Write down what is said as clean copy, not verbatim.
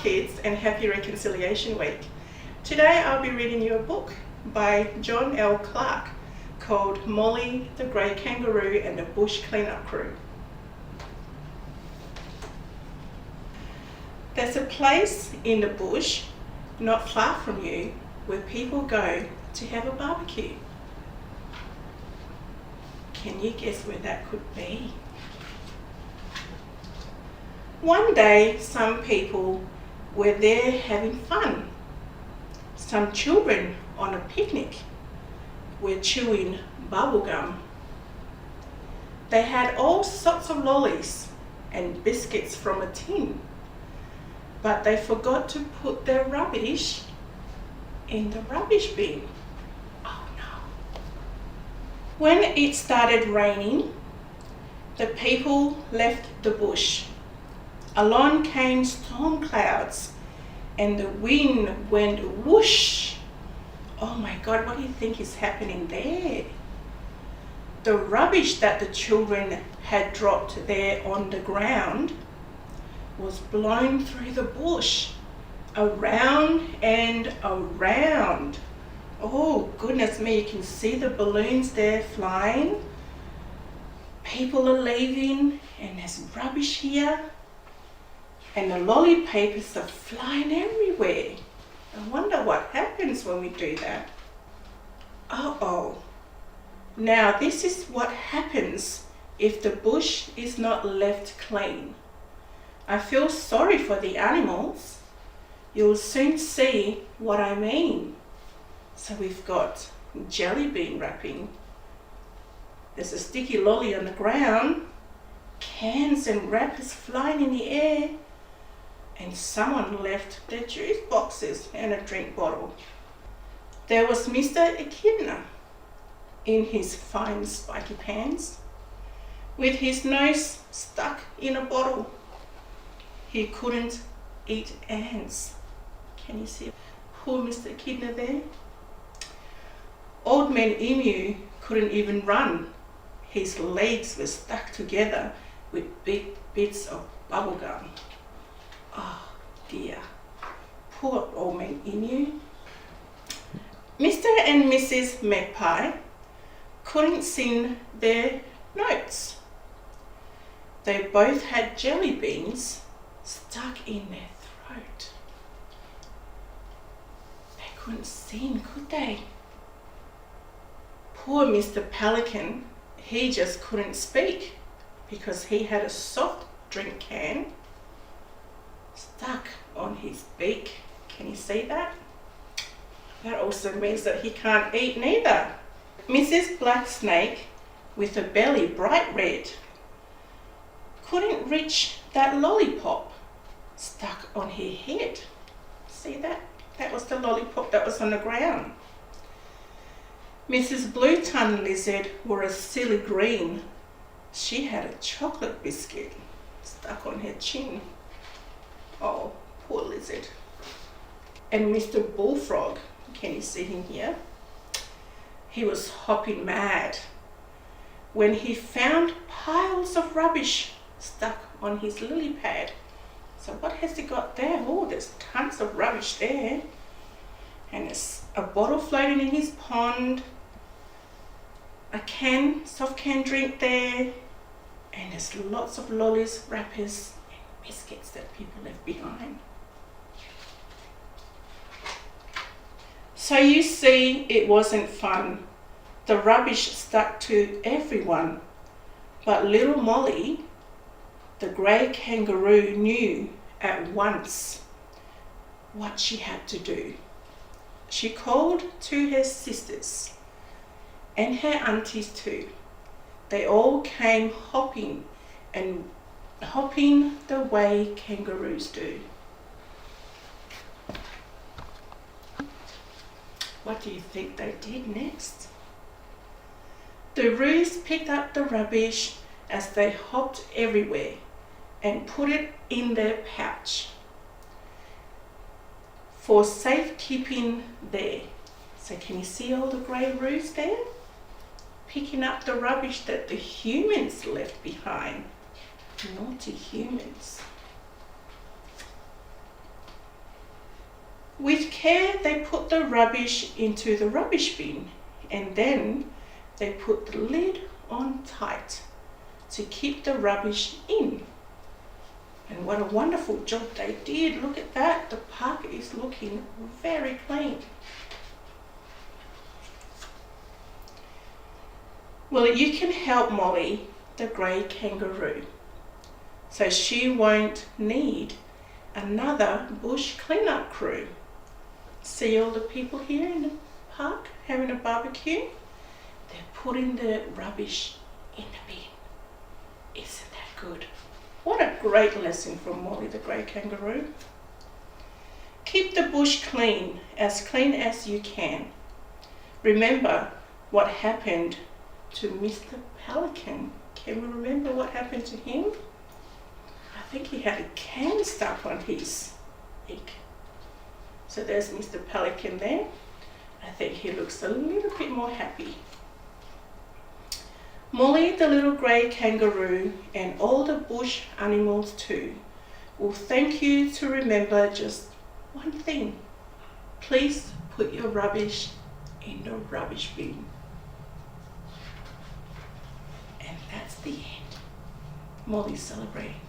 kids and happy Reconciliation Week. Today I'll be reading you a book by John L. Clarke called Molly, the Grey Kangaroo and the Bush Cleanup Crew. There's a place in the bush not far from you where people go to have a barbecue. Can you guess where that could be? One day, some people were there having fun. Some children on a picnic were chewing bubblegum. They had all sorts of lollies and biscuits from a tin, but they forgot to put their rubbish in the rubbish bin. Oh no. When it started raining, the people left the bush. Along came storm clouds and the wind went whoosh. Oh my God, what do you think is happening there? The rubbish that the children had dropped there on the ground was blown through the bush, around and around. Oh goodness me, you can see the balloons there flying. People are leaving and there's rubbish here. And the lolly papers are flying everywhere. I wonder what happens when we do that. Uh-oh. Now this is what happens if the bush is not left clean. I feel sorry for the animals. You'll soon see what I mean. So we've got jelly bean wrapping. There's a sticky lolly on the ground. Cans and wrappers flying in the air. And someone left their juice boxes and a drink bottle. There was Mr. Echidna in his fine spiky pants, with his nose stuck in a bottle. He couldn't eat ants. Can you see poor Mr. Echidna there? Old Man Emu couldn't even run. His legs were stuck together with big bits of bubblegum. Oh dear, poor Old Man Emu. Mr. and Mrs. Magpie couldn't sing their notes. They both had jelly beans stuck in their throat. They couldn't sing, could they? Poor Mr. Pelican, he just couldn't speak because he had a soft drink can stuck on his beak. Can you see that? That also means that he can't eat neither. Mrs. Black Snake, with a belly bright red, couldn't reach that lollipop stuck on her head. See that? That was the lollipop that was on the ground. Mrs. Blue Tongue Lizard wore a silly green. She had a chocolate biscuit stuck on her chin. Oh, poor lizard. And Mr. Bullfrog, can you see him here? He was hopping mad when he found piles of rubbish stuck on his lily pad. So what has he got there? Oh, there's tons of rubbish there. And there's a bottle floating in his pond, a soft can drink there, and there's lots of lollies, wrappers, biscuits that people left behind. So you see, it wasn't fun. The rubbish stuck to everyone. But little Molly, the grey kangaroo, knew at once what she had to do. She called to her sisters and her aunties too. They all came hopping the way kangaroos do. What do you think they did next? The roos picked up the rubbish as they hopped everywhere and put it in their pouch for safekeeping there. So can you see all the grey roos there? Picking up the rubbish that the humans left behind. Naughty humans. With care, they put the rubbish into the rubbish bin, and then they put the lid on tight to keep the rubbish in. And what a wonderful job they did. Look at that. The park is looking very clean. Well, you can help Molly, the grey kangaroo, so she won't need another bush cleanup crew. See all the people here in the park having a barbecue? They're putting the rubbish in the bin. Isn't that good? What a great lesson from Molly the grey kangaroo. Keep the bush clean as you can. Remember what happened to Mr. Pelican. Can we remember what happened to him? I think he had a can stuck on his beak. So there's Mr. Pelican there. I think he looks a little bit more happy. Molly the little grey kangaroo and all the bush animals too will thank you to remember just one thing. Please put your rubbish in the rubbish bin. And that's the end. Molly's celebrating.